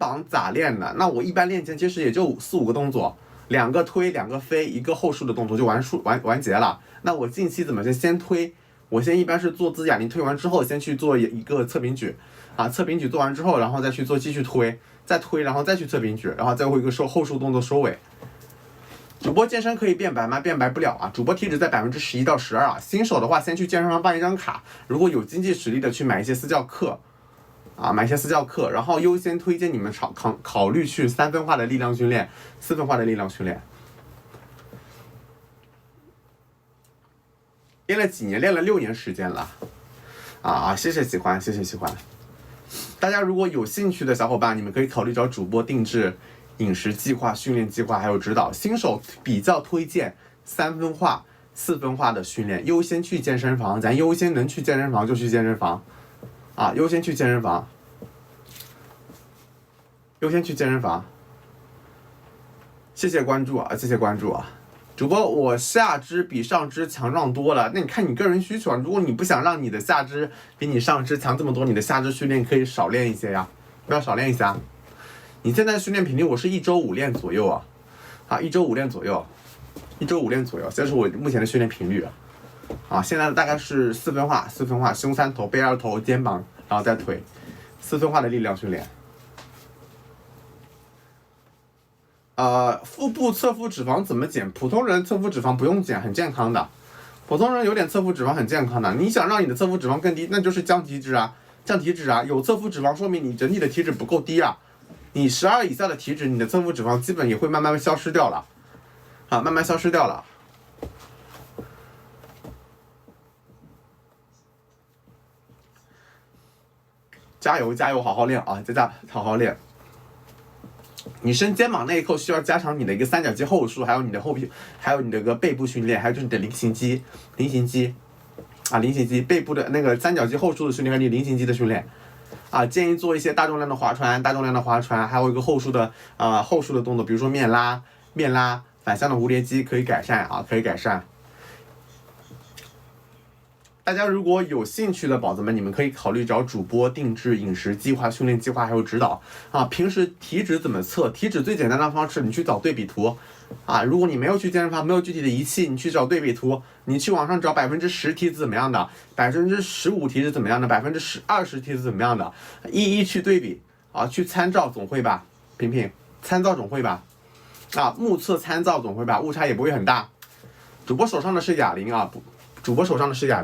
膀咋练的？那我一般练肩其实也就4、5个动作，2个推，2个飞，1个后束的动作就完结了。那我近期怎么先推？我先一般是做自己哑铃，推完之后先去做一个侧平举，侧平举做完之后，然后再去做继续推，再推，然后再去侧平举，然后再会一个后束动作收尾。主播健身可以变白吗？变白不了啊，主播体脂在11%到12%啊。新手的话，先去健身房办一张卡，如果有经济实力的，去买一些私教课，买一些私教课，然后优先推荐你们考虑去3分化的力量训练，4分化的力量训练。练了几年？练了6年时间了，谢谢喜欢，谢谢喜欢。大家如果有兴趣的小伙伴，你们可以考虑找主播定制饮食计划、训练计划还有指导。新手比较推荐3分化、4分化的训练，优先去健身房，咱优先能去健身房就去健身房，优先去健身房，优先去健身房。谢谢关注啊，谢谢关注啊。主播，我下肢比上肢强壮多了，那你看你个人需求啊。如果你不想让你的下肢比你上肢强这么多，你的下肢训练可以少练一些呀，不要少练一下。你现在训练频率，我是1周5练左右1周5练左右，1周5练左右，这是我目前的训练频率现在大概是4分化，胸3头、背2头、肩膀，然后再腿，4分化的力量训练。腹部侧腹脂肪怎么减？普通人侧腹脂肪不用减，很健康的。普通人有点侧腹脂肪很健康的。你想让你的侧腹脂肪更低，那就是降体脂啊，降体脂啊。有侧腹脂肪说明你整体的体脂不够低啊。你12以下的体脂，你的侧腹脂肪基本也会慢慢消失掉了，慢慢消失掉了。加油加油，好好练啊，好好练。你伸肩膀那一刻需要加强你的一个三角肌后束，还有你的后臂，还有你的一个背部训练，还有就是你的菱形肌，背部的那个三角肌后束的训练和你菱形肌的训练。建议做一些大重量的划船，还有一个后束的动作，比如说面拉、反向的蝴蝶肌可以改善。大家如果有兴趣的宝子们，你们可以考虑找主播定制饮食计划、训练计划还有指导平时体脂怎么测？体脂最简单的方式，你去找对比图如果你没有去健身房，没有具体的仪器，你去找对比图，你去网上找10%体脂怎么样的，15%体脂怎么样的，20%体脂怎么样的，一一去对比去参照总会吧，评参照总会吧目测参照总会吧，误差也不会很大。主播手上的是哑铃主播手上的是哑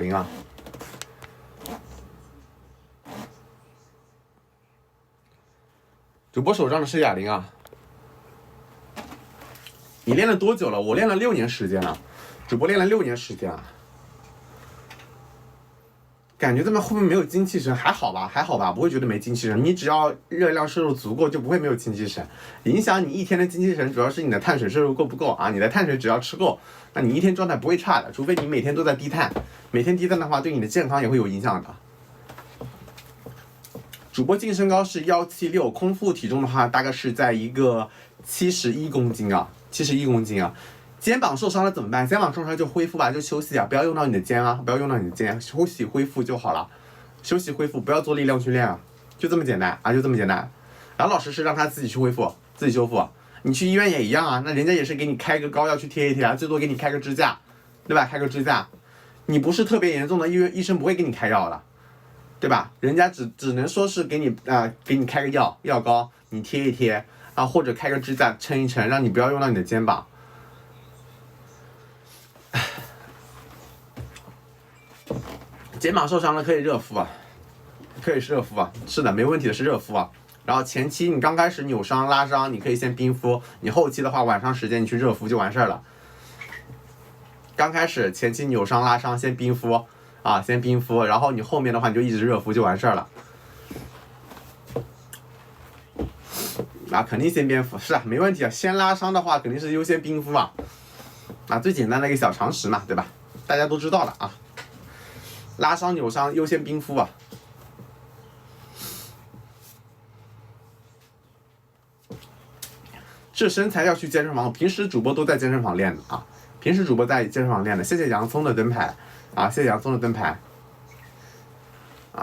铃你练了多久了？我练了6年时间了，主播练了6年时间了。感觉这么后面没有精气神，还好吧，不会觉得没精气神。你只要热量摄入足够，就不会没有精气神。影响你一天的精气神，主要是你的碳水摄入够不够你的碳水只要吃够，那你一天状态不会差的。除非你每天都在低碳，每天低碳的话，对你的健康也会有影响的。主播净身高是176，空腹体重的话，大概是在一个71公斤肩膀受伤了怎么办？肩膀受伤就恢复吧，就休息不要用到你的肩休息恢复就好了，休息恢复，不要做力量训练就这么简单老老实实让他自己去恢复，自己修复。你去医院也一样那人家也是给你开个膏药去贴一贴最多给你开个支架，对吧？开个支架，你不是特别严重的，医生不会给你开药的，对吧？人家只能说是给你开个药膏，你贴一贴或者开个支架撑一撑，让你不要用到你的肩膀。肩膀受伤了可以热敷是的，没问题的，是热敷然后前期你刚开始扭伤拉伤，你可以先冰敷，你后期的话晚上时间你去热敷就完事儿了。刚开始前期扭伤拉伤先冰敷然后你后面的话你就一直热敷就完事儿了。肯定先冰敷，是没问题先拉伤的话肯定是优先冰敷最简单的一个小常识嘛，对吧？大家都知道了拉伤扭伤优先冰敷这身材要去健身房，平时主播都在健身房练的谢谢洋葱的灯牌谢谢洋葱的灯牌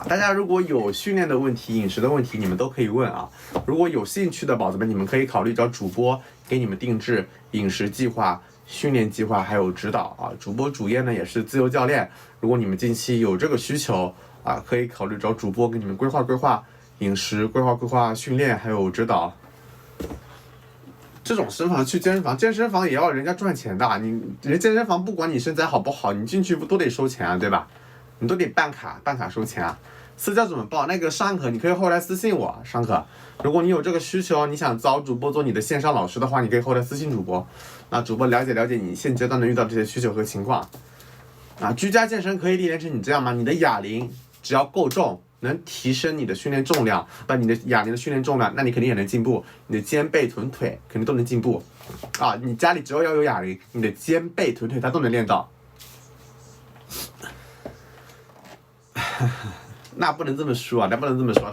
大家如果有训练的问题、饮食的问题，你们都可以问啊。如果有兴趣的宝子们，你们可以考虑找主播给你们定制饮食计划、训练计划还有指导啊。主播主业呢也是自由教练，如果你们近期有这个需求啊，可以考虑找主播给你们规划饮食、规划训练还有指导。这种身份去健身房，健身房也要人家赚钱的。人健身房不管你身材好不好，你进去不都得收钱啊，对吧？你都得办卡收钱啊。私教怎么报？那个上课你可以后来私信我上课。如果你有这个需求，你想找主播做你的线上老师的话，你可以后来私信主播，那主播了解你现阶段能遇到这些需求和情况。居家健身可以练成你这样吗？你的哑铃只要够重，能提升你的训练重量，把你的哑铃的训练重量，那你肯定也能进步。你的肩背臀腿肯定都能进步你家里只要有哑铃，你的肩背臀腿它都能练到。那不能这么说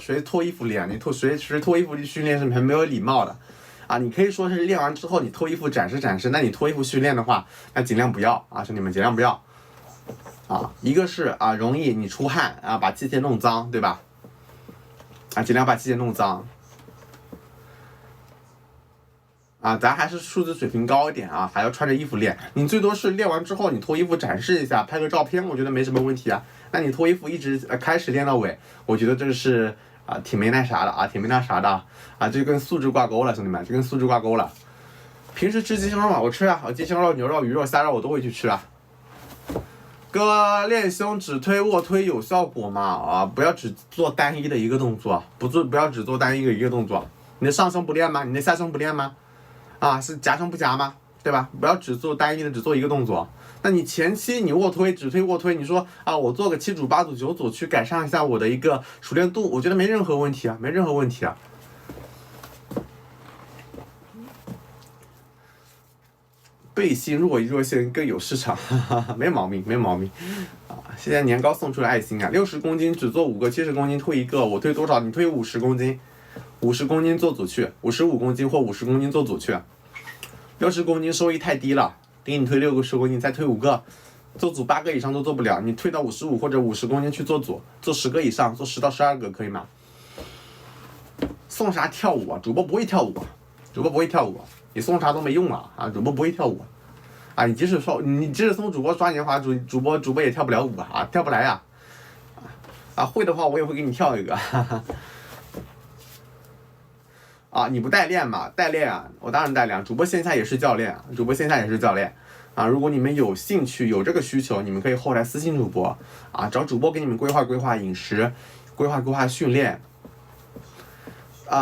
谁脱衣服练？谁脱衣服训练是很没有礼貌的你可以说是练完之后你脱衣服展示，那你脱衣服训练的话，那尽量不要兄弟们尽量不要一个是容易你出汗把器械弄脏，对吧？尽量把器械弄脏咱还是素质水平高一点还要穿着衣服练。你最多是练完之后你脱衣服展示一下，拍个照片，我觉得没什么问题那你脱衣服一直开始练到尾，我觉得这是挺没那啥的这跟素质挂钩了，兄弟们，这跟素质挂钩了。平时吃鸡胸肉吗？我吃我鸡胸肉、牛肉、鱼肉、虾肉我都会去吃哥，练胸只推卧推有效果吗？不要只做单一的一个动作，不要只做单一的一个动作。你的上胸不练吗？你的下胸不练吗？是夹胸不夹吗？对吧？不要只做单一的，只做一个动作。那你前期你卧推只推卧推，你说我做个7组、8组、9组去改善一下我的一个熟练度，我觉得没任何问题背心若线更有市场，没毛病现在年糕送出了爱心60公斤只做5个，70公斤推1个，我推多少？你推50公斤，50公斤做组去，55公斤或50公斤做组去，60公斤收益太低了，给你推6个10公斤，再推5个，做组8个以上都做不了，你推到55或者50公斤去做组，做10个以上，做10到12个可以吗？送啥跳舞主播不会跳舞你送啥都没用主播不会跳舞你即使送主播刷年华，主播也跳不了舞跳不来会的话我也会给你跳一个你不代练嘛？代练我当然代练，主播线下也是教练如果你们有兴趣有这个需求，你们可以后来私信主播找主播给你们规划饮食，规划训练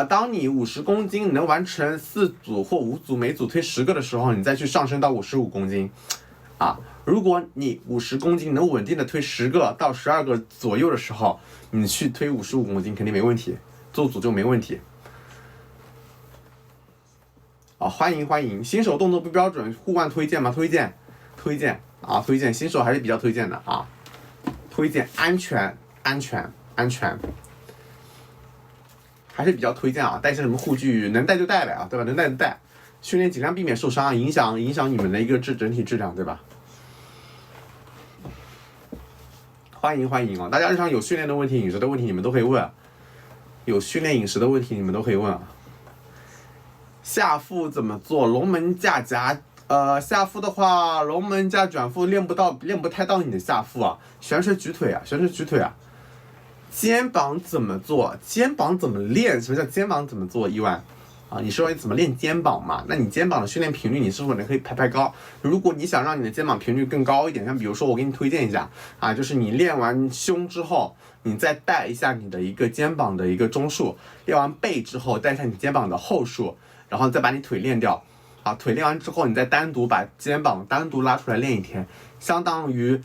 当你50公斤能完成4组或5组，每组推10个的时候，你再去上升到55公斤如果你50公斤能稳定的推10个到12个左右的时候，你去推55公斤肯定没问题，做组就没问题欢迎，新手动作不标准，互换推荐吗？推荐新手还是比较推荐的推荐安全，还是比较推荐带些什么护具，能带就带呗对吧？能带就带，训练尽量避免受伤影响你们的一个整体质量，对吧？欢迎大家日常有训练的问题、饮食的问题，你们都可以问，有训练饮食的问题你们都可以问下腹怎么做？龙门架夹下腹的话，龙门架卷腹练不太到你的下腹悬垂举腿肩膀怎么做？肩膀怎么练？什么叫肩膀怎么做？伊万你说怎么练肩膀嘛？那你肩膀的训练频率，你是否可以排高？如果你想让你的肩膀频率更高一点，像比如说我给你推荐一下就是你练完胸之后，你再带一下你的一个肩膀的一个中束，练完背之后带一下你肩膀的后束，然后再把你腿练掉腿练完之后，你再单独把肩膀单独拉出来练1天，相当于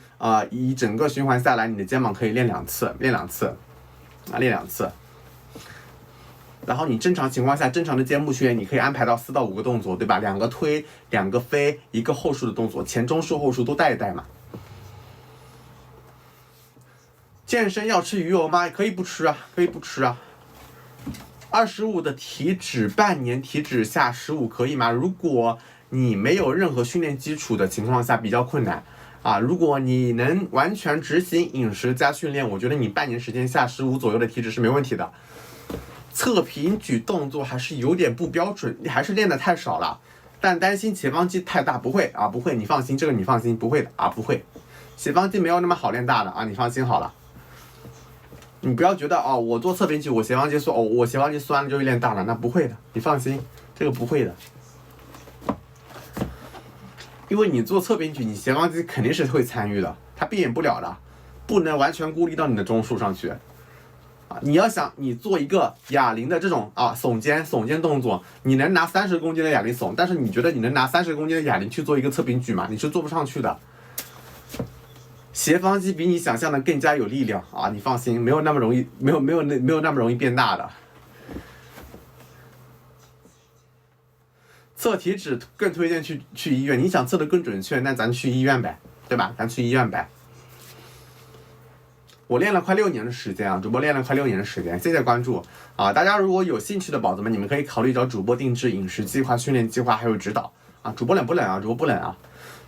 一整个循环下来，你的肩膀可以练2次，练2次。然后你正常情况下，正常的肩部训练，你可以安排到4到5个动作，对吧？2个推，2个飞，1个后束的动作，前中束后束都带一带嘛。健身要吃鱼油吗？可以不吃25的体脂，半年体脂下15可以吗？如果你没有任何训练基础的情况下比较困难啊，如果你能完全执行饮食加训练，我觉得你半年时间下15左右的体脂是没问题的。侧平举动作还是有点不标准，你还是练的太少了。但担心斜方肌太大，不会啊，不会，你放心，这个你放心，不会的啊，不会。斜方肌没有那么好练大的啊，你放心好了。你不要觉得哦，我做侧平举我斜方肌酸，我斜方肌酸了就练大了，那不会的，你放心，这个不会的。因为你做侧平举，你斜方肌肯定是会参与的，它避免不了的，不能完全孤立到你的中枢上去。啊，你要想你做一个哑铃的这种耸肩动作，你能拿30公斤的哑铃耸，但是你觉得你能拿30公斤的哑铃去做一个侧平举吗？你是做不上去的。斜方肌比你想象的更加有力量啊！你放心，没有那么容易，没有那么容易变大的。测体脂更推荐去医院，你想测的更准确，那咱去医院呗，对吧？咱去医院呗。我练了快6年的时间啊，主播练了快6年的时间，谢谢关注啊！大家如果有兴趣的宝子们，你们可以考虑找主播定制饮食计划、训练计划还有指导啊！主播冷不冷啊？主播不冷啊！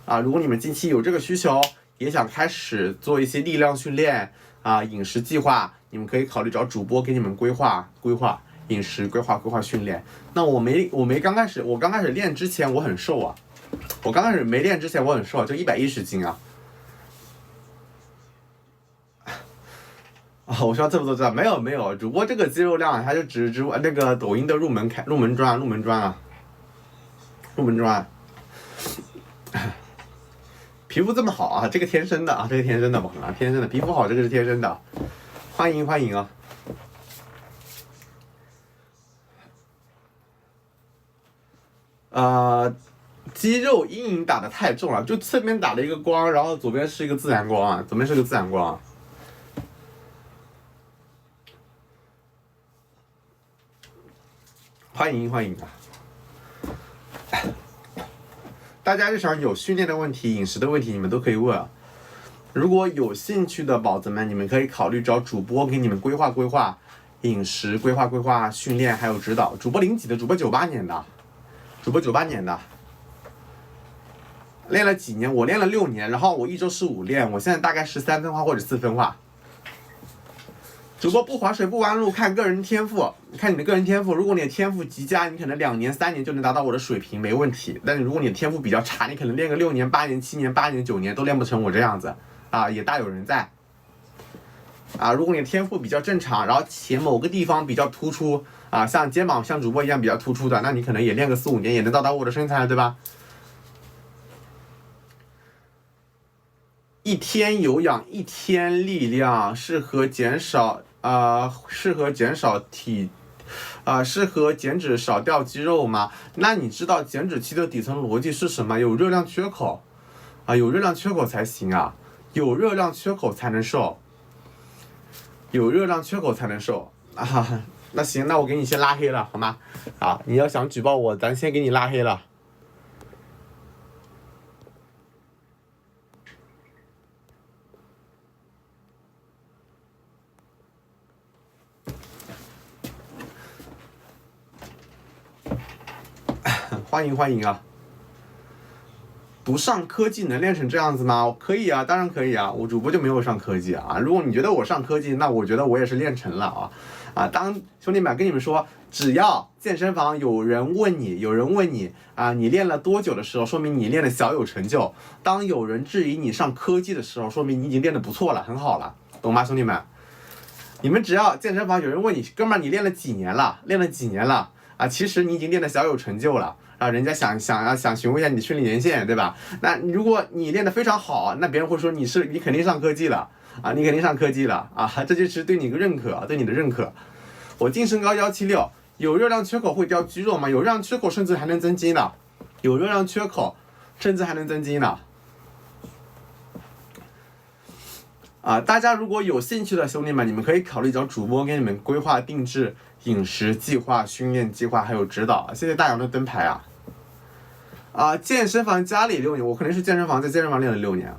啊，如果你们近期有这个需求，也想开始做一些力量训练啊、饮食计划，你们可以考虑找主播给你们规划饮食、规划训练。那我刚开始练之前我很瘦啊，我刚开始没练之前我很瘦，就110斤啊。啊，我说这么多知道没有，主播这个肌肉量，它就只那个抖音的入门砖啊。皮肤这么好啊，这个天生的啊，这个天生的宝啊，天生的皮肤好，这个是天生的，欢迎啊！肌肉阴影打的太重了，就侧边打了一个光，然后左边是一个自然光啊，欢迎啊！大家日常有训练的问题、饮食的问题，你们都可以问。如果有兴趣的宝子们，你们可以考虑找主播给你们规划饮食、规划训练还有指导。主播零几的，主播98年的，练了几年？我练了6年，然后我1周15练，我现在大概是3分化或者4分化。主播不划水不弯路，看个人天赋，看你的个人天赋。如果你的天赋极佳，你可能2年3年就能达到我的水平，没问题。但是如果你的天赋比较差，你可能练个6年8年7年8年9年都练不成我这样子啊，也大有人在。啊，如果你的天赋比较正常，然后且某个地方比较突出啊，像肩膀像主播一样比较突出的，那你可能也练个4、5年也能到达我的身材，对吧？1天有氧1天力量，适合减脂少掉肌肉吗？那你知道减脂期的底层逻辑是什么？有热量缺口啊，有热量缺口才行啊，有热量缺口才能瘦啊。那行，那我给你先拉黑了，好吗？啊，你要想举报我，咱先给你拉黑了。欢迎啊！不上科技能练成这样子吗？可以啊，当然可以啊，我主播就没有上科技啊。如果你觉得我上科技，那我觉得我也是练成了啊。当兄弟们跟你们说，只要健身房有人问你啊，你练了多久的时候，说明你练的小有成就。当有人质疑你上科技的时候，说明你已经练得不错了，很好了，懂吗，兄弟们？你们只要健身房有人问你，哥们儿，你练了几年了啊？其实你已经练得小有成就了。啊，人家想询问一下你的训练年限，对吧？那如果你练得非常好，那别人会说你肯定上科技了啊，这就是对你的认可。我净身高176，有热量缺口会掉肌肉吗？有热量缺口甚至还能增肌呢，啊，大家如果有兴趣的兄弟们，你们可以考虑找主播给你们规划定制饮食计划、训练计划还有指导。谢谢大洋的灯牌啊！健身房家里6年，我肯定是在健身房练了6年。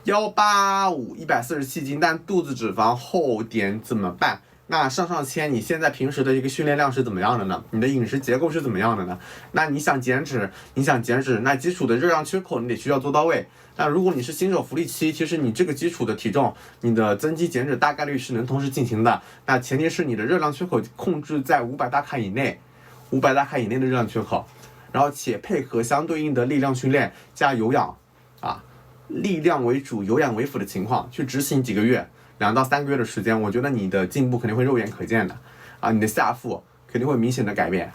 185 147斤，但肚子脂肪厚点怎么办？那上签，你现在平时的一个训练量是怎么样的呢？你的饮食结构是怎么样的呢？那你想减脂，那基础的热量缺口你得需要做到位。那如果你是新手福利期，其实你这个基础的体重，你的增肌减脂大概率是能同时进行的。那前提是你的热量缺口控制在500大卡以内，500大卡以内的热量缺口，然后且配合相对应的力量训练加有氧啊，力量为主，有氧为辅的情况去执行几个月。2到3个月的时间，我觉得你的进步肯定会肉眼可见的啊，你的下腹肯定会明显的改变。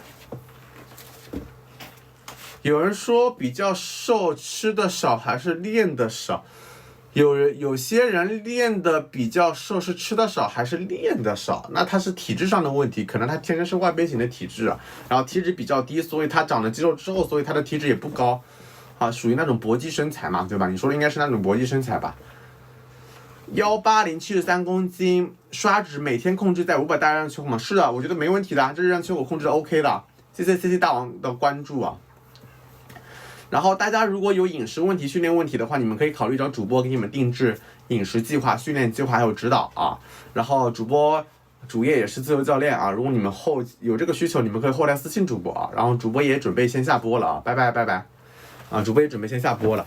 有人说比较瘦，吃的少还是练的少？有些人练的比较瘦，是吃的少还是练的少？那他是体质上的问题，可能他天生是外变型的体质啊，然后体脂比较低，所以他长了肌肉之后，所以他的体脂也不高啊，属于那种搏击身材嘛，对吧？你说的应该是那种搏击身材吧？18073公斤，刷脂每天控制在500大热量缺口吗？是的，我觉得没问题的，这热量缺口控制 OK 的。谢谢 CC 大王的关注啊。然后大家如果有饮食问题、训练问题的话，你们可以考虑找主播给你们定制饮食计划、训练计划还有指导啊。然后主业也是自由教练啊，如果你们后有这个需求，你们可以后台私信主播啊。然后主播也准备先下播了啊，拜拜啊，主播也准备先下播了。